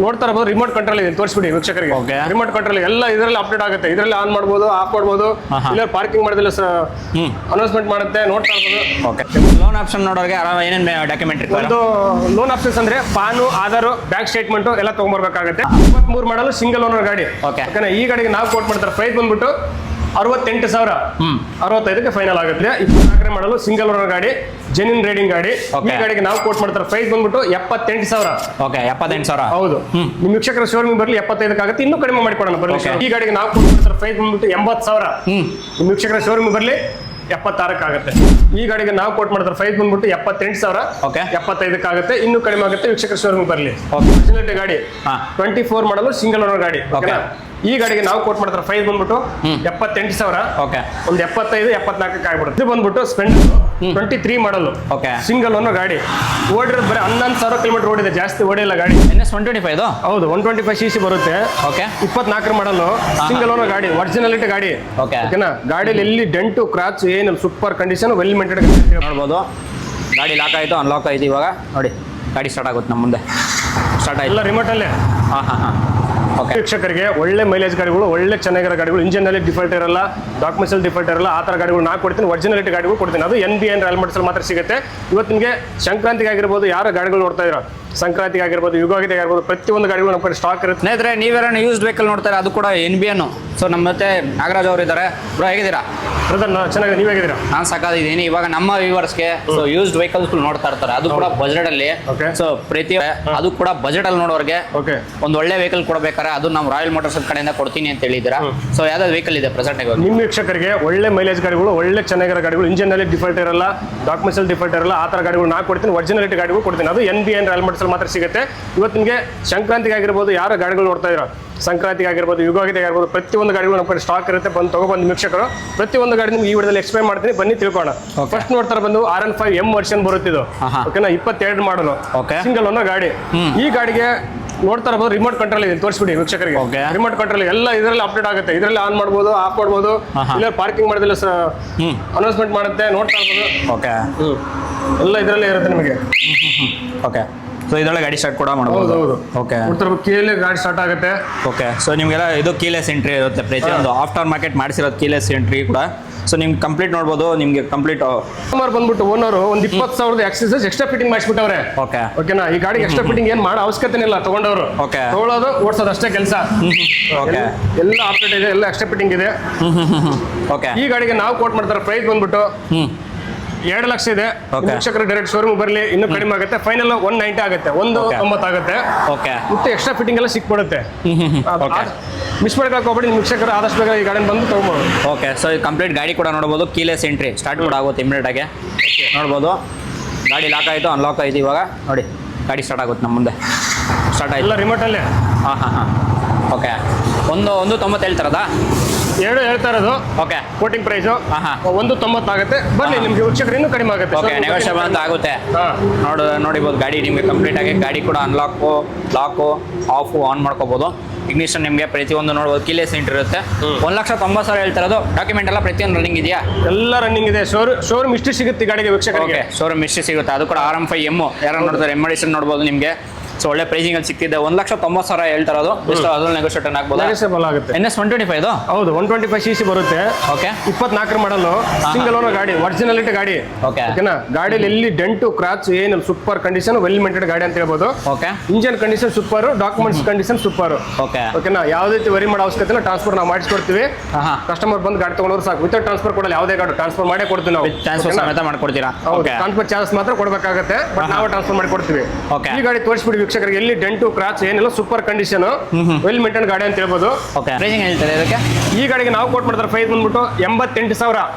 ನೋಡ್ತಾ ಇರಬಹುದು remote control ಇದೆ ತೋರಿಸ್ಬಿಡಿ ವೀಕ್ಷಕರಿಗೆ. ರಿಮೋಟ್ ಕಂಟ್ರೋಲ್ ಎಲ್ಲ ಇದರಲ್ಲಿ ಅಪ್ಡೇಟ್ ಆಗುತ್ತೆ. ಇದರಲ್ಲಿ ಆನ್ ಮಾಡ್ಬೋದು, ಆಫ್ ಮಾಡ್ಬೋದು, ಇಲ್ಲ ಪಾರ್ಕಿಂಗ್ ಮಾಡೋದಿಲ್ಲ ಅನೌನ್ಸ್ಮೆಂಟ್ ಮಾಡುತ್ತೆ, ನೋಡ್ತಾ ಇರ್ಬೋದು. ಲೋನ್ ಆಪ್ಷನ್ ನೋಡೋರಿಗೆ ಏನೇನು ಡಾಕ್ಯುಮೆಂಟ್ ಒಂದು ಲೋನ್ ಆಪ್ಷನ್ಸ್ ಅಂದ್ರೆ ಪಾನು, ಆಧಾರ್, ಬ್ಯಾಂಕ್ ಸ್ಟೇಟ್ಮೆಂಟ್ ಎಲ್ಲ ತಗೊಂಡ್ಬರ್ಬೇಕಾಗುತ್ತೆ. 23 ಮಾಡಲು ಸಿಂಗಲ್ ಓನರ್ ಗಾಡಿ. ಓಕೆನಾ? ಈ ಗಾಡಿಗೆ ನಾವು ಕೋಟ್ ಮಾಡ್ತಾರೆ ಪ್ರೈಸ್ ಬಂದ್ಬಿಟ್ಟು 68,000, 65ಕ್ಕೆ ಫೈನಲ್ ಆಗುತ್ತೆ. 24 ಮಾಡಲು ಸಿಂಗಲ್ ಓನರ್ ಗಾಡಿ, ಜೆನ್ಯೂನ್ ರೈಡಿಂಗ್ ಗಾಡಿ. ಈ ಗಾಡಿಗೆ ನಾವು ಕೋಟ್ ಮಾಡ್ತಾರೆ ಪ್ರೈಸ್ ಬಂದ್ಬಿಟ್ಟು 78,000. ಓಕೆ, 78,000. ಹೌದು. ನಿಮ್ ವೀಕ್ಷಕರ ಶೋರೂಮ್ ಬರಲಿ 75 ಆಗುತ್ತೆ, ಇನ್ನೂ ಕಡಿಮೆ ಮಾಡಿಕೊಡೋಣ ಬರಲಿ. ಈ ಗಾಡಿಗೆ ನಾವು ಕೋಟ್ ಮಾಡ್ತಾರೆ ಪ್ರೈಸ್ ಬಂದ್ಬಿಟ್ಟು 80,000. ನಿಮ್ ವೀಕ್ಷಕರ ಶೋರೂಮ್ ಬರಲಿ 76 ಆಗುತ್ತೆ. ಈ ಗಾಡಿಗೆ ನಾವು ಕೋಟ್ ಮಾಡ್ತಾರೆ ಪ್ರೈಸ್ ಬಂದ್ಬಿಟ್ಟು 78,000, 75 ಆಗುತ್ತೆ, ಇನ್ನೂ ಕಡಿಮೆ ಆಗುತ್ತೆ. ವೀಕ್ಷಕರ ಶೋರೂಮ್ ಬರಲಿ. ಗಾಡಿ 24 ಮಾಡಲು ಸಿಂಗಲ್ ಓನರ್ ಗಾಡಿ. ಈ ಗಾಡಿಗೆ ನಾವು ಕೋಟ್ ಮಾಡ್ತಾರೆ ಪ್ರೈಸ್ ಬಂದ್ಬಿಟ್ಟು 78,000. ಒಂದು 75, 74 ಆಗ್ಬಿಡುತ್ತೆ. ಇದು ಬಂದ್ಬಿಟ್ಟು ಸ್ಪೆಂಡರ್ 23 ಮಾಡಲು ಸಿಂಗಲ್ ಓನರ್ ಗಾಡಿ. ಓಡಿರೋದು ಬರೀ 11,000 ಕಿಲೋಮೀಟರ್ ಓಡಿದೆ, ಜಾಸ್ತಿ ಓಡಿಲ್ಲ ಗಾಡಿ. NS125 ಹೌದು, 125 cc ಬರುತ್ತೆ. 24 ಮಾಡಲು ಸಿಂಗಲ್ ಓನರ್ ಗಾಡಿ, ಒರಿಜಿನಾಲಿಟಿ ಗಾಡಿ. ಓಕೆನಾ? ಗಾಡಿಯಲ್ಲಿ ಎಲ್ಲಿ ಡೆಂಟು ಕ್ರಾಚ್ ಏನಿಲ್ಲ, ಸೂಪರ್ ಕಂಡೀಷನ್, ವೆಲ್ ಮೇಂಟೈನ್ ನೋಡ್ಬೋದು. ಗಾಡಿ ಲಾಕ್ ಆಯಿತು, ಅನ್ಲಾಕ್ ಆಯ್ತು. ಇವಾಗ ನೋಡಿ ಗಾಡಿ ಸ್ಟಾರ್ಟ್ ಆಗುತ್ತೆ ನಮ್ಮ ಮುಂದೆ. ಸ್ಟಾರ್ಟ್ ಆಯ್ತು ಎಲ್ಲ ರಿಮೋಟ್ ಅಲ್ಲೇ. ವೀಕ್ಷಕರಿಗೆ ಒಳ್ಳೆ ಮೈಲೇಜ್ ಗಾಡಿಗಳು, ಒಳ್ಳೆ ಚೆನ್ನಾಗಿರೋ ಗಾಡಿಗಳು, ಇಂಜಿನ್ ಅಲ್ಲಿ ಡಿಫಾಲ್ಟ್ ಇರಲ್ಲ, ಡಾಕ್ಯುಮೆಂಟ್ಸ್ ಅಲ್ಲಿ ಡಿಫಾಲ್ಟ್ ಇರಲ್ಲ, ಆ ತರ ಗಾಡಿಗಳು ನಾ ಕೊಡ್ತೀನಿ. ಒರಿಜಿನಾಲಿಟಿ ಗಾಡಿಗಳು ಕೊಡ್ತೀನಿ. ಅದು NBN ರಾಯಲ್ ಮೋಟರ್ಸ್ ಮಾತ್ರ ಸಿಗುತ್ತೆ. ಇವತ್ತು ನಿಮಗೆ ಸಂಕ್ರಾಂತಿಗೆ ಆಗಿರ್ಬೋದು, ಯಾರು ಗಾಡಿಗಳು ನೋಡ್ತಾ ಇರೋ ಸಂಕ್ರಾಂತಿಗೆ ಆಗಿರ್ಬೋದು, ಯುಗಾದಿಗೆ ಆಗಿರ್ಬೋದು, ಪ್ರತಿಯೊಂದು ಗಾಡಿಗಳು ನಮ್ಮ ಕಡೆ ಸ್ಟಾಕ್ ಇರುತ್ತೆ. ಸ್ನೇಹಿತರೆ, ನೀವೇನೋ ಯೂಸ್ಡ್ ವೆಹಿಕಲ್ ನೋಡ್ತಾರೆ, ಅದು ಕೂಡ NBN. ಸೊ ನಮ್ಮ ಮತ್ತೆ ನಾಗರಾಜ್ ಅವರು ಇದ್ದಾರೆ. ಬ್ರೋ, ಹೇಗಿದ್ದೀರಾ? ಚೆನ್ನಾಗಿದೆ, ನೀವು ಹೇಗಿದ್ದೀರಾ? ನಾನು ಸಾಕಾಗಿದ್ದೀನಿ. ಇವಾಗ ನಮ್ಮ ವ್ಯೂವರ್ಸ್ಗೆ ಸೊ ಯೂಸ್ಡ್ ವೆಹಿಕಲ್ಸ್ ನೋಡ್ತಾ ಇರ್ತಾರೆ, ಅದು ಕೂಡ ಬಜೆಟ್ ಅಲ್ಲಿ. ಸೊ ಪ್ರತಿ ಅದು ಕೂಡ ಬಜೆಟ್ ಅಲ್ಲಿ ನೋಡೋರಿಗೆ ಒಂದು ಒಳ್ಳೆ ವೆಹಿಕಲ್ ಕೊಡಬೇಕಾದ್ರೆ ಅದು ನಾವು ರಾಯಲ್ ಮೋಟರ್ಸ್ ಕಡೆಯಿಂದ ಕೊಡ್ತೀನಿ ಅಂತ ಹೇಳಿದ್ದೀರಾ. ಸೊ ಯಾವ್ದಾದ್ರು ವೆಹಿಕಲ್ ಇದೆ ಪ್ರೆಸೆಂಟ್ ಆಗಿ ನಿಮ್ಮ ವೀಕ್ಷಕರಿಗೆ? ಒಳ್ಳೆ ಮೈಲೇಜ್ ಗಾಡಿಗಳು, ಒಳ್ಳೆ ಚೆನ್ನಾಗಿರೋ ಗಾಡಿಗಳು, ಇಂಜಿನ್ ಅಲ್ಲಿ ಡಿಫಾಲ್ಟ್ ಇರಲ್ಲ, ಡಾಕ್ಯುಮೆಂಟ್ಸ್ ಅಲ್ಲಿ ಡಿಫಾಲ್ಟ್ ಇರಲ್ಲ, ಆ ತರ ಗಾಡಿಗಳು ನಾ ಕೊಡ್ತೀನಿ. ಒರಿಜಿನಾಲಿಟಿ ಗಾಡಿಗಳು ಕೊಡ್ತೀನಿ. ಅದು NBN ರಾಯಲ್ ಮೋಟರ್ಸ್ ಮಾತ್ರ ಸಿಗುತ್ತೆ. ಇವತ್ತು ನಿಮಗೆ ಸಂಕ್ರಾಂತಿಗೆ ಆಗಿರ್ಬೋದು, ಯಾರು ಗಾಡಿಗಳು ನೋಡ್ತಾ ಇರೋ ಸಂಕ್ರಾಂತಿಗೆ ಆಗಿರ್ಬೋದು, ಯುಗಾದಿಗೆ ಆಗಿರ್ಬೋದು, ಪ್ರತಿಯೊಂದು ಗಾಡಿಗಳು ನಮ್ಮ ಕಡೆ ಸ್ಟಾಕ್ ಇರುತ್ತೆ. ಬಂದು ತಗೊಬಂದು ವೀಕ್ಷಕರು ಪ್ರತಿಯೊಂದು ಗಾಡಿ ನಿಮ್ಗೆ ಈ ವಿಡಿಯೋದಲ್ಲಿ ಎಕ್ಸ್ಪ್ಲೈನ್ ಮಾಡ್ತೀನಿ, ಬನ್ನಿ ತಿಳ್ಕೋಣ. ಫಸ್ಟ್ ನೋಡ್ತಾರೆ ಬಂದು RN5M ವರ್ಷನ್ ಬರುತ್ತಿದ್ದು. ಓಕೆನಾ? 22 ಮಾಡಲು ಸಿಂಗಲ್ ಓನರ್ ಗಾಡಿ. ಈ ಗಾಡಿಗೆ ನೋಡ್ತಾ ಇರಬಹುದು ರಿಮೋಟ್ ಕಂಟ್ರೋಲ್ ಇದೆ, ತೋರಿಸ್ಬಿಡಿ ವೀಕ್ಷಕರಿಗೆ. ರಿಮೋಟ್ ಕಂಟ್ರೋಲ್ ಎಲ್ಲ ಇದರಲ್ಲಿ ಅಪ್ಡೇಟ್ ಆಗುತ್ತೆ. ಇದರಲ್ಲಿ ಆನ್ ಮಾಡ್ಬೋದು, ಆಫ್ ಮಾಡ್ಬೋದು, ಇಲ್ಲ ಪಾರ್ಕಿಂಗ್ ಮಾಡೋದಿಲ್ಲ ಅನೌನ್ಸ್ಮೆಂಟ್ ಮಾಡುತ್ತೆ, ನೋಡ್ತಾ ಇರ್ಬೋದು. ಎಲ್ಲ ಇದರಲ್ಲೇ ಇರುತ್ತೆ ನಿಮಗೆ. ಸೊ ಇದರೊಳಗೆ ಗಾಡಿ ಸ್ಟಾರ್ಟ್ ಕೂಡ ಮಾಡಬಹುದು. ಕೀಲಿ ಗಾಡಿ ಸ್ಟಾರ್ಟ್ ಆಗುತ್ತೆ. ಸೊ ನಿಮಗೆಲ್ಲ ಇದು ಕೀಲೆಸ್ ಎಂಟ್ರಿ ಇರುತ್ತೆ. ಪ್ರತಿಯೊಂದು ಆಫ್ಟರ್ ಮಾರ್ಕೆಟ್ ಮಾಡಿಸಿರೋದು ಕೀಲೆಸ್ ಎಂಟ್ರಿ ಕೂಡ. ಸೊ ನಿಮ್ಗೆ ಕಂಪ್ಲೀಟ್ ನೋಡ್ಬೋದು. ನಿಮಗೆ ಕಂಪ್ಲೀಟ್ ಬಂದ್ಬಿಟ್ಟು ಓನರ್ ಒಂದು 20,000 ಎಕ್ಸಸೈಸ್ ಎಕ್ಸ್ಟ್ರಾ ಫಿಟ್ಟಿಂಗ್ ಮಾಡಿಸ್ಬಿಟ್ಟವ್ರೆ. ಓಕೆನಾ? ಈ ಗಾಡಿಗೆ ಎಕ್ಸ್ಟ್ರಾ ಫಿಟ್ಟಿಂಗ್ ಏನ್ ಮಾಡೋ ಅವಶ್ಯಕತೆ ಇಲ್ಲ. ತಗೊಂಡವರು ತಗೊಳ್ಳೋದು, ಓಡಿಸೋದು ಅಷ್ಟೇ ಕೆಲಸ. ಎಲ್ಲ ಅಪ್ಡೇಟ್ ಇದೆ, ಎಲ್ಲ ಎಕ್ಸ್ಟ್ರಾ ಫಿಟ್ಟಿಂಗ್ ಇದೆ. ಈ ಗಾಡಿಗೆ ನಾವು ಕೋಟ್ ಮಾಡ್ತಾರೆ ಪ್ರೈಸ್ ಬಂದ್ಬಿಟ್ಟು 2 ಲಕ್ಷ ಇದೆ. ವೀಕ್ಷಕರು ಡೈರೆಕ್ಟ್ ಶೋರೂಮ್ ಬರಲಿ, ಇನ್ನೂ ಕಡಿಮೆ ಆಗುತ್ತೆ. ಫೈನಲ್ 190 ಆಗುತ್ತೆ, 190 ಆಗುತ್ತೆ. ಮತ್ತೆ ಎಕ್ಸ್ಟ್ರಾ ಫಿಟ್ಟಿಂಗ್ ಎಲ್ಲ ಸಿಕ್ಬಿಡುತ್ತೆ. ಮಿಸ್ ಮಾಡ್ಕೊಳಕ್ ಹೋಗ್ಬೇಡಿ. ನಿಮ್ಮ ವೀಕ್ಷಕರು ಆದಷ್ಟು ಬೇಗ ಈ ಗಾಡಿ ಬಂದು ತಗೋಬಹುದು. ಸೊ ಈ ಕಂಪ್ಲೀಟ್ ಗಾಡಿ ಕೂಡ ನೋಡ್ಬೋದು. ಕೀಲೆಸ್ ಎಂಟ್ರಿ ಸ್ಟಾರ್ಟ್ ಕೂಡ ಆಗುತ್ತೆ ಇಮಿಡಿಯೇಟ್ ಆಗಿ ನೋಡ್ಬೋದು. ಗಾಡಿ ಲಾಕ್ ಆಯಿತು, ಅನ್ಲಾಕ್ ಆಯಿತು. ಇವಾಗ ನೋಡಿ ಗಾಡಿ ಸ್ಟಾರ್ಟ್ ಆಗುತ್ತೆ ನಮ್ಮ ಮುಂದೆ. ಸ್ಟಾರ್ಟ್ ಆಯಿತು. ಎಲ್ಲ ರಿಮೋಟ್ ಅಲ್ಲೇ. 190 ಹೇಳ್ತಾರದಾ? 2 ಹೇಳ್ತಾ ಇರೋದು. ಕೋಟಿಂಗ್ ಪ್ರೈಸ್ 190 ಆಗುತ್ತೆ. ಬನ್ನಿ, ನಿಮ್ಗೆ ವೀಕ್ಷಕರು ಇನ್ನೂ ಕಡಿಮೆ ಆಗುತ್ತೆ. ನೆಗೋಷಿಯಬಲ್ ಅಂತ ಆಗುತ್ತೆ. ನೋಡಿಬೋದು ಗಾಡಿ ನಿಮಗೆ ಕಂಪ್ಲೀಟ್ ಆಗಿ. ಗಾಡಿ ಕೂಡ ಅನ್ಲಾಕು, ಲಾಕು, ಆಫು, ಆನ್ ಮಾಡ್ಕೋಬಹುದು. ಇಗ್ನಿಷನ್ ನಿಮಗೆ ಪ್ರತಿಯೊಂದು ನೋಡ್ಬೋದು. ಕೀಲೆಸ್ ಎಂಟ್ರಿ ಇರುತ್ತೆ. 1,90,000 ಹೇಳ್ತಿರೋದು. ಡಾಕ್ಯುಮೆಂಟ್ ಎಲ್ಲ ಪ್ರತಿಯೊಂದು ರನ್ನಿಂಗ್ ಇದೆಯಾ? ಎಲ್ಲ ರನ್ನಿಂಗ್ ಇದೆ. ಶೋರೂಮ್ ಇಷ್ಟು ಸಿಗುತ್ತೆ ಗಾಡಿಗೆ ವೀಕ್ಷಕರಿಗೆ. ಶೋರೂಮ್ ಇಷ್ಟು ಸಿಗುತ್ತೆ. ಅದು ಕೂಡ RN5M ಯಾರು ನೋಡ್ತಾರೆ, M ಎಡಿಷನ್ ನೋಡ್ಬೋದು ನಿಮಗೆ. ಸೊ ಒಳ್ಳೆ ಪ್ರೈಸಿಂಗ್ ಅಲ್ಲಿ ಸಿಕ್ತಿದೆ. 1,90,000 ಹೇಳ್ತಾ ಇರೋದು. ಎಷ್ಟು ಅದ್ರಲ್ಲಿ ನೆಗೋಷಿಯೇಟ್ ಆಗ್ಬೋದು. ಆಗುತ್ತೆ. NS125 ಹೌದು, 125 cc ಬರುತ್ತೆ. 24 ಮಾಡಲು ಸಿಂಗಲ್ ಓನರ್ ಗಾಡಿ, ಒರಿಜಿನಾಲಿಟಿ ಗಾಡಿ. ಓಕೆನಾ? ಗಾಡಿಯಲ್ಲಿ ಎಲ್ಲಿ ಡೆಂಟು ಕ್ರಾಚ್ ಏನಿಲ್ಲ, ಸೂಪರ್ ಕಂಡೀಷನ್, ವೆಲ್ ಮೇಂಟೈನ್ ಗಾಡಿ ಅಂತ ಹೇಳ್ಬೋದು. Engine condition super, documents condition super. ಓಕೆನಾ? ಯಾವುದೇ ರೀತಿ ವರಿ ಮಾಡೋ ಅವಶ್ಯಕತೆ ಇಲ್ಲ. ಟ್ರಾನ್ಸ್ಫರ್ ನಾವು ಮಾಡಿಸ್ಕೊಡ್ತೀವಿ. ಕಸ್ಟಮರ್ ಬಂದು ಗಾಡಿ ತಗೊಂಡ್ರು ಸಾಕು. ವಿತೌಟ್ ಟ್ರಾನ್ಸ್ಫರ್ ಕೊಡಲ್ಲ. ಯಾವುದೇ ಗಾಡಿ ಟ್ರಾನ್ಸ್ಫರ್ ಮಾಡೇ ಕೊಡ್ತೀವಿ ನಾವು. ಟ್ರಾನ್ಸ್ಫರ್ ಸಮೇತ ಮಾಡ್ಕೊಡ್ತೀರಾ? ಟ್ರಾನ್ಸ್ಫರ್ ಚಾರ್ಜಸ್ ಮಾತ್ರ ಕೊಡಬೇಕಾಗುತ್ತೆ, ಬಟ್ ನಾವು ಟ್ರಾನ್ಸ್ಫರ್ ಮಾಡಿ ಕೊಡ್ತೀವಿ. ಈ ಗಾಡಿ ತೋರಿಸ್ಬಿಡಿ ವೀಕ್ಷಕರಿಗೆ. ಎಲ್ಲಿ ಡೆಂಟು ಕ್ರಾಚ್ ಏನಿಲ್ಲ, ಸೂಪರ್ ಕಂಡೀಷನ್, ವೆಲ್ ಮೇಂಟೈನ್ ಗಾಡಿ ಅಂತ ಹೇಳ್ಬೋದು. ಈ ಗಾಡಿಗೆ ನಾವು ಕೋಟ್ ಮಾಡ್ತಾರೆ ಪ್ರೈಸ್ ಬಂದ್ಬಿಟ್ಟು 88,000.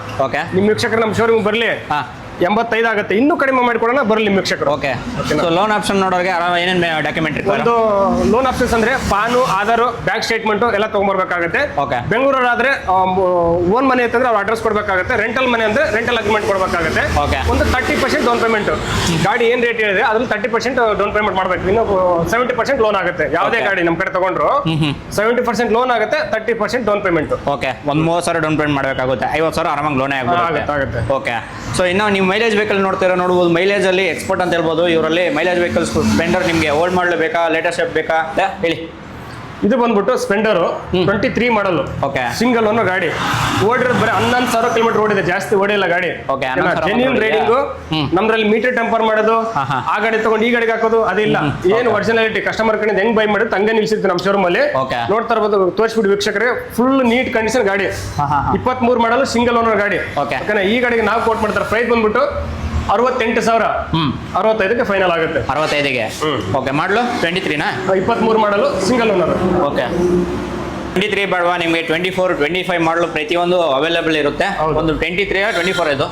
ನಿಮ್ಮ ವೀಕ್ಷಕರು ನಮ್ಮ ಶೋರೂಮ್ ಬರಲಿ, 85 ಆಗುತ್ತೆ, ಇನ್ನೂ ಕಡಿಮೆ ಮಾಡಿಕೊಡೋಣ. ಬರಲಿ ನಿಮ್ಮ ವೀಕ್ಷಕರು. ಲೋನ್ ಆಪ್ಷನ್ ನೋಡೋರಿಗೆ ಏನೇನು ಡಾಕ್ಯುಮೆಂಟ್ ಒಂದು ಲೋನ್ ಆಪ್ಷನ್ಸ್ ಅಂದ್ರೆ ಪಾನು, ಆಧಾರ್, ಬ್ಯಾಂಕ್ ಸ್ಟೇಟ್ಮೆಂಟ್ ಎಲ್ಲ ತಗೊಂಡ್ಬರ್ಬೇಕಾಗುತ್ತೆ. ಬೆಂಗಳೂರು ಆದ್ರೆ ಓನ್ ಮನೆ ಅಂತಂದ್ರೆ ಅವ್ರ ಅಡ್ರೆಸ್ ಕೊಡಬೇಕಾಗುತ್ತೆ. ರೆಂಟಲ್ ಮನೆ ಅಂದ್ರೆ ರೆಂಟಲ್ ಅಗ್ರಿಮೆಂಟ್ ಕೊಡಬೇಕಾಗುತ್ತೆ. ಒಂದು 30% ಡೌನ್ ಪೇಮೆಂಟ್. ಗಾಡಿ ಏನ್ ರೇಟ್ ಹೇಳಿದೆ ಅದ್ರಲ್ಲಿ 30% ಡೌನ್ ಪೇಮೆಂಟ್ ಮಾಡಬೇಕು. ಇನ್ನು 70% ಲೋನ್ ಆಗುತ್ತೆ. ಯಾವುದೇ ಗಾಡಿ ನಮ್ಮ ಕಡೆ ತಗೊಂಡ್ರು 70% ಲೋನ್ ಆಗುತ್ತೆ, 30% ಡೌನ್ ಪೇಮೆಂಟ್. ಒಂದು 30,000 ಡೌನ್ ಪೇಮೆಂಟ್ ಮಾಡಬೇಕಾಗುತ್ತೆ. 50,000 ಆರಾಮಾಗಿ ಲೋನ್ ಆಗುತ್ತೆ. ಸೊ ಇನ್ನು ನೀವು ಮೈಲೇಜ್ ವೆಹಿಕಲ್ ನೋಡ್ಬೋದು. ಮೈಲೇಜ್ ಅಲ್ಲಿ ಎಕ್ಸ್ಪರ್ಟ್ ಅಂತ ಹೇಳ್ಬೋದು. ಇವರಲ್ಲಿ ಮೈಲೇಜ್ ವೆಹಿಕಲ್ಸ್ ಸ್ಪ್ಲೆಂಡರ್ ನಿಮಗೆ ಓಲ್ಡ್ ಮಾಡಲ್ ಬೇಕಾ ಲೇಟೆಸ್ಟ್ ಬೇಕಾ ಹೇಳಿ. ಇದು ಬಂದ್ಬಿಟ್ಟು Splendor 23 model. Okay. Single owner ಗಾಡಿ. ಓಡಿರೋದು ಬರೀ 11,000 ಕಿಲೋಮೀಟರ್ ಓಡಿದೆ, ಜಾಸ್ತಿ ಓಡಿಲ್ಲ ಗಾಡಿ. Genuine riding. ನಮ್ದ್ರಲ್ಲಿ ಮೀಟರ್ ಟೆಂಪರ್ ಮಾಡೋದು, ಆ ಗಾಡಿ ತಗೊಂಡು ಈ ಗಾಡಿಗೆ ಹಾಕೋದು ಅದಿಲ್ಲ. ಏನು ಒರಿಜಿನಾಲಿಟಿ ಕಸ್ಟಮರ್ ಕಡೆಯಿಂದ ಹೆಂಗ್ ಬೈ ಮಾಡೋದು ಹಂಗೆ ನಿಲ್ಸಿರ್ತೀವಿ ನಮ್ಮ ಶೋರೂಮ್ ಅಲ್ಲಿ. ನೋಡ್ತಾ ಇರ್ಬೋದು, ತೋರಿಸ್ಬಿಟ್ಟು ವೀಕ್ಷಕರಿಗೆ ಫುಲ್ ನೀಟ್ ಕಂಡೀಷನ್ ಗಾಡಿ. 23 ಮಾಡಲ್ ಸಿಂಗಲ್ ಓನರ್ ಗಾಡಿ. ಈ ಗಾಡಿಗೆ ನಾವು ಕೋಟ್ ಮಾಡ್ತಾರೆ ಪ್ರೈಸ್ ಬಂದ್ಬಿಟ್ಟು 68,000. 65ಕ್ಕೆ ಫೈನಲ್ ಆಗುತ್ತೆ. 65ಗೆ. ಓಕೆ. ಮಾಡಲು 23ನಾ? 23 ಮಾಡಲು ಸಿಂಗಲ್ ಓನರ್. ಓಕೆ. 23 ಬೇಡವಾ ನಿಮಗೆ? 24, 25 ಮಾಡಲು ಪ್ರತಿಯೊಂದು ಅವೈಲೇಬಲ್ ಇರುತ್ತೆ. ಒಂದು 23 24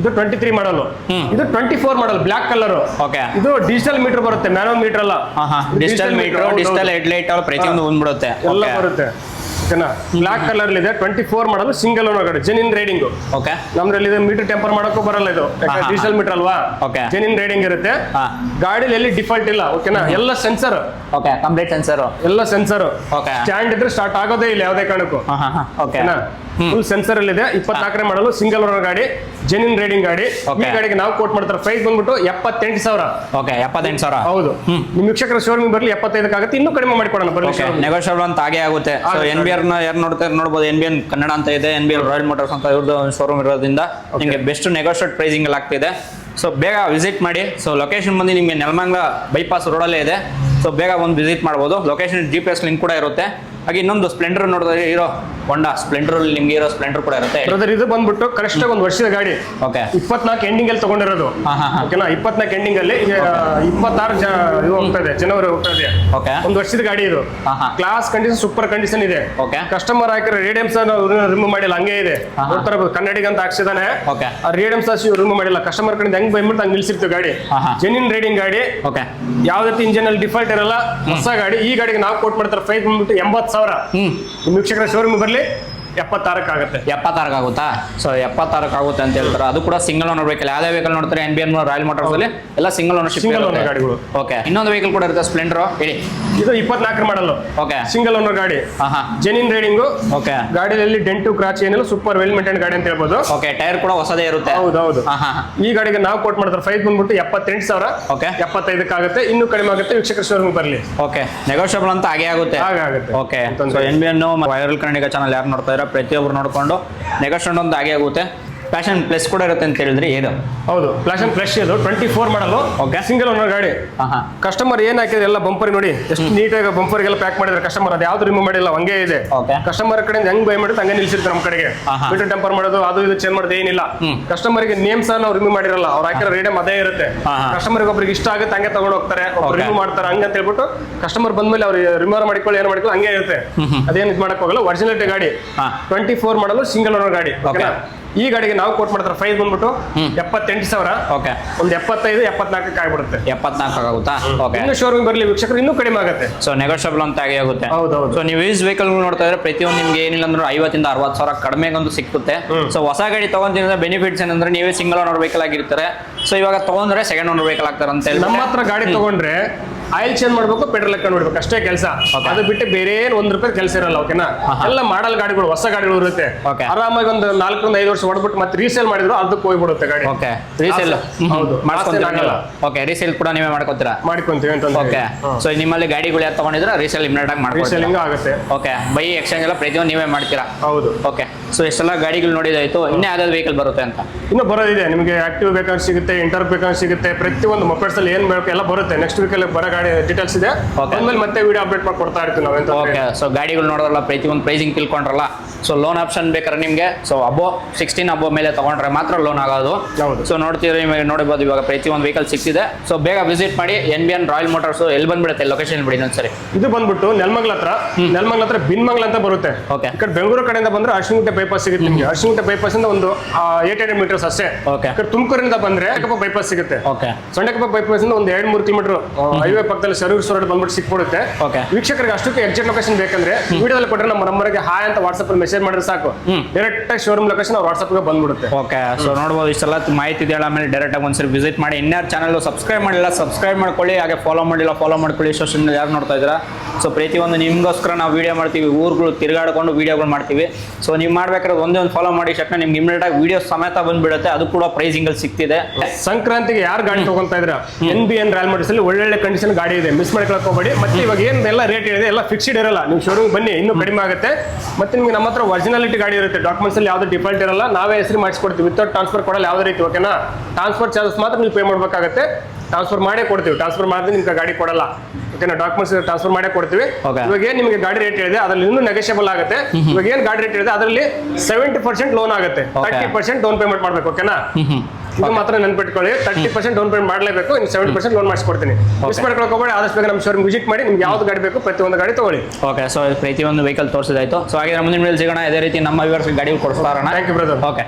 ಇದು 23 ಮಾಡಲು. ಇದು 24 ಮಾಡಲ್ ಬ್ಲಾಕ್ ಕಲರ್. ಓಕೆ. ಇದು ಡಿಜಿಟಲ್ ಮೀಟರ್ ಬರುತ್ತೆ, ಮ್ಯಾನುವಲ್ ಮೀಟರ್ ಅಲ್ಲ. ಡಿಜಿಟಲ್ ಮೀಟರ್, ಡಿಜಿಟಲ್ ಹೆಡ್ಲೈಟ್ ಪ್ರತಿಯೊಂದು ಬಂದ್ಬಿಡುತ್ತೆ. ಎಲ್ಲ ಬರುತ್ತೆ. ಬ್ಲಾಕ್ ಕಲರ್ ಇದೆ. 24 ಮಾಡಲು ಸಿಂಗಲ್ ಓನರ್ ಗಾಡಿ. Genuine riding. ಓಕೆ. ನಮ್ದ್ರಲ್ಲಿ ಇದು ಮೀಟರ್ ಟೆಂಪರ್ ಮಾಡೋಕ್ಕೂ ಬರಲ್ಲ. ಇದು ಡಿಜಿಟಲ್ ಮೀಟರ್ ಅಲ್ವಾ. ಜೆನ್ಯೂನ್ ರೈಡಿಂಗ್ ಇರುತ್ತೆ. ಗಾಡಿಲಿ ಎಲ್ಲಿ ಡಿಫಾಲ್ಟ್ ಇಲ್ಲ. ಓಕೆನಾ. ಎಲ್ಲ ಸೆನ್ಸರ್. ಓಕೆ. Complete sensor. ಎಲ್ಲ ಸೆನ್ಸರ್. ಓಕೆ. ಸ್ಟ್ಯಾಂಡ್ ಇದ್ರೆ ಸ್ಟಾರ್ಟ್ ಆಗೋದೇ ಇಲ್ಲ ಯಾವುದೇ ಕಾರಣಕ್ಕೂ. ಓಕೆನಾ. ಫುಲ್ ಸೆನ್ಸರ್ ಅಲ್ಲಿ ಇದೆ. 24 ಮಾಡಲು ಸಿಂಗಲ್ ಓನರ್ ಗಾಡಿ. ಜೆನ್ಯೂನ್ ರೈಡಿಂಗ್ ಗಾಡಿ. ಈ ಗಾಡಿಗೆ ನಾವು ಕೋಟ್ ಮಾಡ್ತಾರೆ ಪ್ರೈಸ್ ಬಂದ್ಬಿಟ್ಟು 78,000. ಓಕೆ. 78,000. ಹೌದು. ನಿಮ್ ವೀಕ್ಷಕರ ಶೋರೂಮ್ ಬರಲಿ 75 ಆಗುತ್ತೆ. ಇನ್ನೂ ಕಡಿಮೆ ಮಾಡಿಕೊಡೋಣ ಬರಲಿ. ನೆಗೋಷಿಯಬಲ್ ಅಂತ ಹಾಗೆ ಆಗುತ್ತೆ. NBR ಯಾರು ನೋಡ್ಬೋದು, NBN ಕನ್ನಡ ಅಂತ ಇದೆ, NBR ರಾಯಲ್ ಮೋಟರ್ಸ್ ಅಂತ ಇವ್ರದ್ದು ಶೋರೂಮ್ ಇರೋದ್ರಿಂದ ನಿಮಗೆ ಬೆಸ್ಟ್ ನೆಗೋಷಿಯೇಟ್ ಪ್ರೈಸಿಂಗ್ ಅಲ್ಲಿ ಆಗ್ತಿದೆ. ಸೊ ಬೇಗ ವಿಸಿಟ್ ಮಾಡಿ. ಸೊ ಲೊಕೇಶನ್ ಬಂದು ನಿಮಗೆ ನೆಲಮಂಗಲ ಬೈಪಾಸ್ ರೋಡಲ್ಲೇ ಇದೆ. ಸೊ ಬೇಗ ಒಂದು ವಿಸಿಟ್ ಮಾಡ್ಬೋದು. ಲೊಕೇಶನ್ GPS ಲಿಂಕ್ ಕೂಡ ಇರುತ್ತೆ. ಹಾಗೆ ಇನ್ನೊಂದು ಸ್ಪ್ಲೆಂಡರ್ ನೋಡಿದ್ರೆ ಇರೋ ಹೊಂಡಾ ಸ್ಪ್ಲೆಂಡರ್ ಅಲ್ಲಿ ನಿಮ್ಗೆ ಇರೋ ಸ್ಪ್ಲೆಂಡರ್ ಕೂಡ ಇರುತ್ತೆ. ಬ್ರದರ್ ಇದು ಬಂದ್ಬಿಟ್ಟು ಕರೆಕ್ಟ್ ಒಂದು ವರ್ಷದ ಗಾಡಿ. ಓಕೆ. 24 ಎಂಡಿಂಗ್ ಅಲ್ಲಿ ತಗೊಂಡಿರೋದು. ಓಕೆನಾ. 24 ಎಂಡಿಂಗ್ ಅಲ್ಲಿ 26 ಇದು ಹೋಗ್ತಾ ಇದೆ, ಜನವರಿ ಹೋಗ್ತಾ ಇದೆ. ಓಕೆ. ಒಂದು ವರ್ಷದ ಗಾಡಿ ಇದು. ಕ್ಲಾಸ್ ಕಂಡೀಷನ್, ಸೂಪರ್ ಕಂಡೀಷನ್ ಇದೆ. ಓಕೆ. ಕಸ್ಟಮರ್ ಹಾಕಿರೋ ರೇಡಿಯಮ್ಸ್ ರಿಮೂವ್ ಮಾಡಿಲ್ಲ, ಹಂಗೆ ಇದೆ. ನೋಡ್ತಾ ಇರ್ಬೋದು, ಕನ್ನಡಿಗ ಅಂತ ಹಾಕ್ಸಿದಾನೆ. ಓಕೆ. ಆ ರೇಡಿಯಮ್ಸ್ ರಿಮೂವ್ ಮಾಡಿಲ್ಲ. ಕಸ್ಟಮರ್ ಕಡೆಯಿಂದ ಹೆಂಗ್ ಬಂದ್ಬಿಟ್ಟು ಹಂಗೆ ನಿಲ್ಸಿರ್ತೀವಿ ಗಾಡಿ. ಜೆನ್ಯೂನ್ ರೈಡಿಂಗ್ ಗಾಡಿ. ಓಕೆ. ಯಾವ್ದೇ ಇಂಜಿನ್ ಅಲ್ಲಿ ಡಿಫಾಲ್ಟ್ ಇರಲ್ಲ, ಹೊಸ ಗಾಡಿ. ಈ ಗಾಡಿಗೆ ನಾವು ಕೋಟ್ ಮಾಡ್ತಾರೆ ಪ್ರೈಸ್ ಬಂದ್ಬಿಟ್ಟು 80,000. ನಿಮ್ ವೀಕ್ಷಕರ ಶೋರೂಮ್ ಬರ್ಲಿ 76 ಆಗುತ್ತೆ. 76 ಆಗುತ್ತಾ? ಸೊ 76 ಆಗುತ್ತೆ ಅಂತ ಹೇಳ್ತಾರೆ. ಅದು ಕೂಡ ಸಿಂಗಲ್ ಓನರ್ ವೆಹಿಕಲ್. ಯಾವ್ದೇ ವೆಹಿಕಲ್ ನೋಡ್ತಾರೆ NBN ರಾಯಲ್ ಮೋಟರ್ಸ್ ಅಲ್ಲಿ ಎಲ್ಲ ಸಿಂಗಲ್ ಓನರ್ಶಿಪ್ ಗಾಡಿಗಳು. ಓಕೆ. ಇನ್ನೊಂದು ವೆಹಿಕಲ್ ಕೂಡ ಇರುತ್ತೆ, ಸ್ಪ್ಲೆಂಡರ್. ಹೇಳಿ. ಇದು 24 ಮಾಡಲ್. ಓಕೆ. ಸಿಂಗಲ್ ಓನರ್ ಗಾಡಿ. Genuine riding. ಓಕೆ. ಗಾಡಿಯಲ್ಲಿ ಡೆಂಟು ಕ್ರಾಚ್ ಏನಿಲ್ಲ, ಸೂಪರ್ ವೆಲ್ ಮೇಂಟೈನ್ ಗಾಡಿ ಅಂತ ಹೇಳ್ಬೋದು. ಓಕೆ. ಟೈರ್ ಕೂಡ ಹೊಸದೇ ಇರುತ್ತೆ. ಹೌದು. ಈ ಗಾಡಿಗೆ ನಾವು ಕೋಟ್ ಮಾಡ್ತಾರೆ ಪ್ರೈಸ್ ಬಂದ್ಬಿಟ್ಟು 78,000. ಓಕೆ. 75 ಆಗುತ್ತೆ. ಇನ್ನೂ ಕಡಿಮೆ ಆಗುತ್ತೆ. ವೀಕ್ಷಕರ ಶೋರೂಮ್ ಬರಲಿ. ಓಕೆ. ನೆಗೋಷಿಯಬಲ್ ಅಂತ ಹಾಗೆ ಆಗುತ್ತೆ. ಓಕೆ. ಸೊ NBN ವೈರಲ್ ಕನ್ನಡಿಗ ಚಾನಲ್ ಯಾರು ನೋಡ್ತಾ ಇದ್ದಾರೆ ಪ್ರತಿಯೊಬ್ಬರು ನೋಡ್ಕೊಂಡು ನೆಗೋಷಿಯೇಟ್ ಅಂತ ಹಾಗೆ ಆಗುತ್ತೆ. ಪ್ಯಾಷನ್ ಪ್ಲಸ್ ಕೂಡ ಇರುತ್ತೆ ಅಂತ ಹೇಳಿದ್ರೆ ಏನು? ಹೌದು, ಪ್ಯಾಷನ್ ಪ್ಲಸ್ ಇದು 24 ಮಾಡಲು. ಓಕೆ. ಸಿಂಗಲ್ ಓನರ್ ಗಾಡಿ. ಕಸ್ಟಮರ್ ಏನ್ ಹಾಕಿದ್ರೆ ಎಲ್ಲ ಬಂಪರ್ ನೋಡಿ ಎಷ್ಟು ನೀಟಾಗಿ ಬಂಪರ್ಗೆಲ್ಲ ಪ್ಯಾಕ್ ಮಾಡಿದ್ರೆ ಕಸ್ಟಮರ್. ಅದು ಯಾವ್ದು ರಿಮೂವ್ ಮಾಡಿಲ್ಲ, ಹಂಗೆ ಇದೆ. ಕಸ್ಟಮರ್ ಕಡೆಯಿಂದ ಹೆಂಗ್ ಬೈ ಮಾಡಿದ್ರೆ ಹಂಗೆ ನಿಲ್ಸಿರ್ತಾರೆ ನಮ್ಮ ಕಡೆಗೆ. ಮೀಟರ್ ಟೆಂಪರ್ ಮಾಡೋದು ಅದು ಇದು ಚೇಂಜ್ ಮಾಡೋದು ಏನಿಲ್ಲ. ಕಸ್ಟಮರ್ ಗೆ ನೇಮ್ಸ್ ನಾವು ರಿಮೂವ್ ಮಾಡಿರಲ್ಲ, ಅವ್ರು ಹಾಕಿರೋ ರೇಡಿಯಂ ಅದೇ ಇರುತ್ತೆ. ಕಸ್ಟಮರ್ ಒಬ್ರಿಗೆ ಇಷ್ಟ ಆಗುತ್ತೆ ಹಂಗೆ ತಗೊಂಡು ಹೋಗ್ತಾರೆ, ರಿಮೂವ್ ಮಾಡ್ತಾರೆ ಹಂಗಂತ ಹೇಳ್ಬಿಟ್ಟು ಕಸ್ಟಮರ್ ಬಂದ್ಮೇಲೆ ಅವ್ರು ರಿಮೂವ್ ಮಾಡ್ಕೊಳ್ಳಿ ಏನು ಮಾಡ್ಕೊಳ್ಳಿ ಹಂಗೆ ಇರುತ್ತೆ. ಅದೇನು ಇದು ಮಾಡಕ್ ಹೋಗಲ್ಲ. ಒರಿಜಿನಾಲಿಟಿ ಗಾಡಿ. 24 ಮಾಡಲು ಸಿಂಗಲ್ ಓನರ್ ಗಾಡಿ. ಈ ಗಾಡಿಗೆ ನಾವು ಕೋಟ್ ಮಾಡ್ತಾರೆ ಪ್ರೈಸ್ ಬಂದ್ಬಿಟ್ಟು 78,000. ಓಕೆ. ಒಂದು 75, 74 ಆಗ್ಬಿಡುತ್ತೆ. 74 ಆಗುತ್ತಾ? ಓಕೆ. ಇನ್ನು ಶೋರೂಮ್ ಬರಲಿ ವೀಕ್ಷಕರು ಇನ್ನೂ ಕಡಿಮೆ ಆಗುತ್ತೆ. ಸೊ ನೆಗೋಷಿಯಬಲ್ ಅಂತ ಆಗಿ ಆಗುತ್ತೆ. ಹೌದು. ಸೊ ನೀವು ಯೂಸ್ ವೆಹಿಕಲ್ ನೋಡ್ತಾ ಇದ್ರೆ ಪ್ರತಿಯೊಂದು ನಿಮ್ಗೆ ಏನಿಲ್ಲ ಅಂದ್ರೆ 50 ಇಂದ 60,000 ಕಡಿಮೆಗೊಂದು ಸಿಕ್ಕುತ್ತೆ. ಸೊ ಹೊಸ ಗಾಡಿ ತಗೊಂಡಿದ್ರೆ ಬೆನಿಫಿಟ್ಸ್ ಏನಂದ್ರೆ ನೀವೇ ಸಿಂಗಲ್ ಓನರ್ ವೆಹಿಕಲ್ ಆಗಿರ್ತಾರೆ. ಸೊ ಇವಾಗ ತಗೊಂಡ್ರೆ ಸೆಕೆಂಡ್ ಓನರ್ ವೆಹಿಕಲ್ ಆಗ್ತಾರೆ ಅಂತ ಹೇಳಿ. ನಮ್ಮ ಹತ್ರ ಗಾಡಿ ತಗೊಂಡ್ರೆ ಆಯಿಲ್ ಚೇಂಜ್ ಮಾಡ್ಬೇಕು, ಪೆಟ್ರೋಲ್ ಹಾಕೊಂಡು ಬಿಡ್ಬೇಕು, ಅಷ್ಟೇ ಕೆಲಸ. ಅದು ಬಿಟ್ಟು ಬೇರೆ ₹1 ಕೆಲಸ ಇರಲ್ಲ. ಓಕೆನಾ. ಎಲ್ಲ ಮಾಡಲ್ ಗಾಡಿಗಳು, ಹೊಸ ಗಾಡಿಗಳು ಇರುತ್ತೆ. ಆರಾಮಾಗಿ ಒಂದು 4 ರಿಂದ 5 ವರ್ಷ ಹೊಡ್ಬಿಟ್ಟು ಮತ್ತೆ ರೀಸೇಲ್ ಮಾಡಿದ್ರು ಅದಕ್ಕೆ ಹೋಗ್ಬಿಡುತ್ತೆ ಗಾಡಿ. ಓಕೆ. ರೀಸೇಲ್ ಹೌದು ಮಾಡ್ಕೊಂತೀರಾ? ಓಕೆ. ರೀಸೇಲ್ ಕೂಡ ನೀವೇ ಮಾಡ್ಕೊತೀರಾ? ಮಾಡ್ಕೊಂತೀವಿ ಅಂತ. ಓಕೆ. ಸೊ ನಿಮ್ಮಲ್ಲಿ ಗಾಡಿಗಳು ಯಾರು ತಗೊಂಡಿದ್ರೆ ರೀಸೇಲ್ ಇಮಿಡಿಯೇಟ್ ಆಗಿ ಮಾಡ್ಕೊತೀರಾ? ರೀಸೇಲಿಂಗ್ ಆಗುತ್ತೆ. ಓಕೆ. ಬೈ ಎಕ್ಸ್ಚೇಂಜ್ ಎಲ್ಲ ಪ್ರತಿಯೊಂದು ನೀವೇ ಮಾಡ್ತೀರಾ? ಹೌದು. ಓಕೆ. ಸೊ ಇಷ್ಟೆಲ್ಲ ಗಾಡಿಗಳು ನೋಡಿದಾಯ್ತು. ಇನ್ನೇ ಯಾವ್ದಾದ್ರು ವೆಹಿಕಲ್ ಬರುತ್ತೆ ಅಂತ? ಇನ್ನು ಬರೋದಿದೆ. ನಿಮಗೆ ಆಕ್ಟಿವ್ ಬೇಕಾದ್ರೆ ಸಿಗುತ್ತೆ, ಇಂಟರ್ ಬೇಕಾದ್ರೆ ಸಿಗುತ್ತೆ, ಪ್ರತಿಯೊಂದು ಮೊಪೆಡ್ಸ್ ಅಲ್ಲಿ ಏನ್ ಬೇಕು ಎಲ್ಲ ಬರುತ್ತೆ. ನೆಕ್ಸ್ಟ್ ವೀಕಲ್ಲಿ ಬರೋ ಗಾಡಿ ಡೀಟೇಲ್ಸ್ ಇದೆ. ಆಮೇಲೆ ಮತ್ತೆ ವಿಡಿಯೋ ಅಪ್ಡೇಟ್ ಮಾಡಿ ಕೊಡ್ತಾ ಇರ್ತೀವಿ ನಾವೆಂತ. ಓಕೆ. ಸೊ ಗಾಡಿಗಳು ನೋಡೋಲ್ಲ, ಪ್ರತಿಯೊಂದು ಪ್ರೈಸಿಂಗ್ ತಿಳ್ಕೊಂಡ್ರಲ್ಲ. ಸೊ ಲೋನ್ ಆಪ್ಷನ್ ಬೇಕಾದ್ರೆ ನಿಮಗೆ ಸೊ ಅಬೋ 16 ಅಬೋ ಮೇಲೆ ತಗೊಂಡ್ರೆ ಮಾತ್ರ ಲೋನ್ ಆಗೋದು. ಹೌದು. ಸೊ ನೋಡ್ತೀರಿ, ನಿಮಗೆ ನೋಡಬಹುದು ಇವಾಗ ಪ್ರತಿಯೊಂದು ವೆಹಿಕಲ್ ಸಿಕ್ತಿದೆ. ಸೊ ಬೇಗ ವಿಸಿಟ್ ಮಾಡಿ. NBN ರಾಯಲ್ ಮೋಟರ್ಸ್ ಎಲ್ಲಿ ಬಂದ್ಬಿಡುತ್ತೆ? ಲೊಕೇಶನ್ ಬಿಡಿ ಒಂದ್ಸರಿ. ಇದು ಬಂದ್ಬಿಟ್ಟು ನೆಲಮಂಗಲ ಹತ್ರ ಬಿನ್ಮಂಗಲ ಅಂತ ಬರುತ್ತೆ. ಓಕೆ. ಈ ಕಡೆ ಬೆಂಗಳೂರು ಕಡೆಯಿಂದ ಬಂದ್ರೆ ಅರ್ಶಿನಗುಂಟೆ ಬೈಪಾಸ್ ಸಿಗುತ್ತೆ ನಿಮಗೆ. ಅರ್ಶಿನಗುಂಟೆ ಬೈಪಾಸ್ ಇಂದ ಒಂದು 800 ಮೀಟರ್ಸ್ ಅಷ್ಟೇ. ಓಕೆ. ತುಮಕೂರಿಂದ ಬಂದ್ರೆ ಸೊಂಡೆಕಪ್ಪ ಬೈಪಾಸ್ ಸಿಗುತ್ತೆ. ಓಕೆ. ಸೊಂಡೆಕಪ್ಪ ಬೈಪಾಸ್ ಇಂದ ಒಂದು 2-3 ಕಿಲೋಮೀಟರ್ ಹೈವೇ ಪಕ್ಕದಲ್ಲಿ ಸರ್ವಿಸ್ ರೋಡ್ ಬಂದ್ಬಿಟ್ಟು ಸಿಕ್ಬಿಡುತ್ತೆ. ಓಕೆ. ವೀಕ್ಷಕರಿಗೆ ಅಷ್ಟಕ್ಕೆ ಎಕ್ಸಾಕ್ಟ್ ಲೊಕೇಶನ್ ಬೇಕಂದ್ರೆ ವಿಡಿಯೋದಲ್ಲಿ ಕೊಟ್ಟರೆ ನಮ್ಮ ನಂಬರ್ಗೆ ಹಾಯ್ ಅಂತ ವಾಟ್ಸ್ಆಪ್ ಅಲ್ಲಿ ಮೆಸೇಜ್ ಮಾಡಿದ್ರೆ ಸಾಕು. ಡೈರೆಕ್ಟ್ ಆಗಿ ಶೋರೂಮ್ ಲೊಕೇಶನ್ ಅವ್ರ ವಾಟ್ಸ್ಆಪ್ ಗೆ ಬಂದ್ಬಿಡುತ್ತೆ. ಓಕೆ. ಸೊ ನೋಡಬಹುದು ಇಷ್ಟೆಲ್ಲ ಮಾಹಿತಿ ಇದೆಯಲ್ಲ. ಆಮೇಲೆ ಡೈರೆಕ್ಟ್ ಆಗಿ ಒಂದ್ಸರಿ ವಿಸಿಟ್ ಮಾಡಿ. ಇನ್ಯಾರು ಚಾನಲ್ ಸಬ್ಸ್ಕ್ರೈಬ್ ಮಾಡಿಲ್ಲ ಸಬ್ಸ್ಕ್ರೈಬ್ ಮಾಡ್ಕೊಳ್ಳಿ. ಹಾಗೆ ಫಾಲೋ ಮಾಡಿಲ್ಲ ಫಾಲೋ ಮಾಡ್ಕೊಳ್ಳಿ. ಸೋಷಿಯಲ್ ಮೀಡಿಯಾ ಯಾರು ನೋಡ್ತಾ ಇದ್ದೀರಾ ಸೊ ಪ್ರತಿಯೊಂದು ನಿಮ್ಗೋಸ್ಕರ ನಾವು ವಿಡಿಯೋ ಮಾಡ್ತೀವಿ, ಊರುಗಳು ತಿರುಗಾಡ್ಕೊಂಡು ವಿಡಿಯೋಗಳು ಮಾಡ್ತೀವಿ. ಸೊ ನೀವು ಮಾಡ್ಬೇಕಾದ್ರೆ ಒಂದೇ ಒಂದು ಫಾಲೋ ಮಾಡಿ ಶಕ್ನ ನಿಮ್ಗೆ ಇಮಿಡಿಯೇಟ್ ಆಗಿ ವಿಡಿಯೋ ಸಮೇತ ಬಂದ್ಬಿಡುತ್ತೆ. ಅದು ಕೂಡ ಪ್ರೈಸಿಂಗ್ ಅಲ್ಲಿ ಸಿಗ್ತಿದೆ. ಸಂಕ್ರಾಂತಿಗೆ ಯಾರು ಗಾಡಿ ತಗೊಂತಾ ಇದ್ರ NBN ರಾಯಲ್ ಮೋಟರ್ಸ್ ಅಲ್ಲಿ ಒಳ್ಳೊಳ್ಳೆ ಕಂಡೀಷನ್ ಗಾಡಿ ಇದೆ, ಮಿಸ್ ಮಾಡ್ಕೊಳಕ್ ಹೋಗಬೇಡಿ. ಮತ್ತೆ ಇವಾಗ ಏನೆಲ್ಲ ರೇಟ್ ಇದೆ ಎಲ್ಲ ಫಿಕ್ಸ್ಡ್ ಇರಲ್ಲ, ನೀವು ಶೋರೂಮ್ ಬನ್ನಿ ಇನ್ನೂ ಕಡಿಮೆ ಆಗುತ್ತೆ. ಮತ್ತೆ ನಿಮ್ಗೆ ನಮ್ಮ ಹತ್ರ ಒರಿಜಿನಾಲಿಟಿ ಗಾಡಿ ಇರುತ್ತೆ, ಡಾಕ್ಯುಮೆಂಟ್ಸ್ ಅಲ್ಲಿ ಯಾವ್ದು ಡಿಫಾಲ್ಟ್ ಇರಲ್ಲ, ನಾವೇ ಹೆಸರು ಮಾಡಿಸ್ಕೊಡ್ತೀವಿ. ವಿತೌಟ್ ಟ್ರಾನ್ಸ್ಫರ್ ಕೊಡಲ್ಲ ಯಾವುದೇ ರೀತಿ, ಓಕೆನಾ? ಟ್ರಾನ್ಸ್ಫರ್ ಚಾರ್ಜಸ್ ಮಾತ್ರ ನೀವು ಪೇ ಮಾಡಬೇಕಾಗುತ್ತೆ, ಟ್ರಾನ್ಸ್ಫರ್ ಮಾಡೇ ಕೊಡ್ತೀವಿ. ಟ್ರಾನ್ಸ್ಫರ್ ಮಾಡಿದ್ರೆ ನಿಮ್ಗೆ ಗಾಡಿ ಕೊಡಲ್ಲ, ಓಕೆನಾ? ಡಾಕ್ಯುಮೆಂಟ್ಸ್ ಟ್ರಾನ್ಸ್ಫರ್ ಮಾಡೇ ಕೊಡ್ತೀವಿ. ಇವಾಗ ಏನ್ ನಿಮಗೆ ಗಾಡಿ ರೇಟ್ ಇದೆ ಅದ್ರಲ್ಲಿ ಇನ್ನೂ ನೆಗೋಷಿಯಬಲ್ ಆಗುತ್ತೆ. ಇವಾಗ ಏನ್ ಗಾಡಿ ರೇಟ್ ಇದೆ ಅದರಲ್ಲಿ 70% ಲೋನ್ ಆಗುತ್ತೆ, 30% ಡೌನ್ ಪೇಮೆಂಟ್ ಮಾಡ್ಬೇಕು, ಓಕೆನಾ? ಇದು ಮಾತ್ರ ನೆನ್ಪಿಟ್ಕೊಳ್ಳಿ, 30% ಡೌನ್ ಪೇಮೆಂಟ್ ಮಾಡಲೇಬೇಕು, ಇನ್ನು 70% ಲೋನ್ ಮಾಡಿಸ್ಕೊಡ್ತೀನಿ. ಮಿಸ್ ಮಾಡ್ಕೊಳಕ್ ಹೋಗಬೇಡಿ, ಆದಷ್ಟು ಬೇಗ ನಮ್ಮ ಶೋರೂಮ್ ವಿಸಿಟ್ ಮಾಡಿ, ನಿಮ್ಗೆ ಯಾವ್ದು ಗಾಡಿ ಬೇಕು ಪ್ರತಿಯೊಂದು ಗಾಡಿ ತಗೊಳ್ಳಿ. ಓಕೆ, ಸೊ ಪ್ರತಿಯೊಂದು ವೆಹಿಕಲ್ ತೋರಿಸಿದಾಯ್ತು. ಸೊ ಹಾಗೆ ಮುಂದಿನ ವಿಡಿಯೋದಲ್ಲಿ ಸಿಗೋಣ, ಇದೇ ರೀತಿ ನಮ್ಮ ವ್ಯೂವರ್ಸ್ಗೆ ಗಾಡಿ ಕೊಡಿಸ್ತಾರೋಣ. Thank you brother. ಓಕೆ.